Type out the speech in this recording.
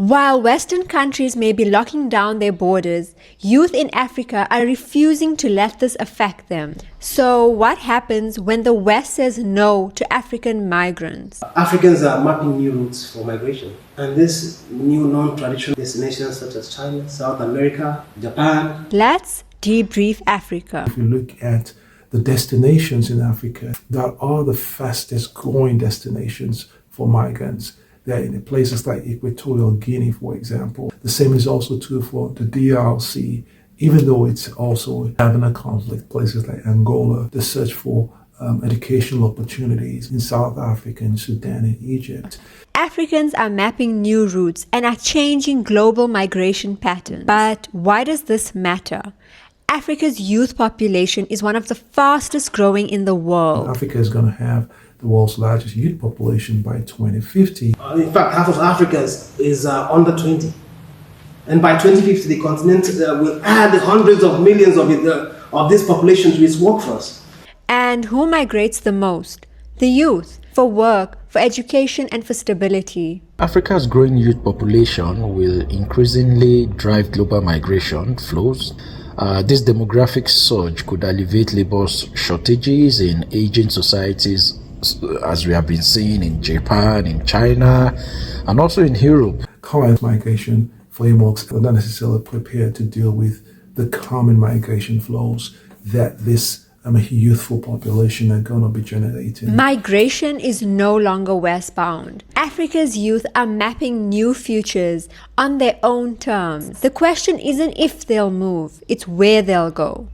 While Western countries may be locking down their borders, youth in Africa are refusing to let this affect them. So what happens when the West says no to African migrants? Africans are mapping new routes for migration, and these new non-traditional destinations such as China, South America, Japan. Let's debrief Africa. If you look at the destinations in Africa that are the fastest growing destinations for migrants, they're in places like Equatorial Guinea, for example. The same is also true for the DRC, even though it's also having a conflict. Places like Angola, the search for educational opportunities in South Africa, and Sudan, and Egypt. Africans are mapping new routes and are changing global migration patterns. But why does this matter? Africa's youth population is one of the fastest growing in the world. Africa is going to have the world's largest youth population by 2050. In fact, half of Africa is under 20. And by 2050, the continent will add hundreds of millions of this population to its workforce. And who migrates the most? The youth, for work, for education, and for stability. Africa's growing youth population will increasingly drive global migration flows. This demographic surge could alleviate labor shortages in aging societies, as we have been seeing in Japan, in China, and also in Europe. Current migration frameworks are not necessarily prepared to deal with the common migration flows that this youthful population are going to be generating. Migration is no longer westbound. Africa's youth are mapping new futures on their own terms. The question isn't if they'll move, it's where they'll go.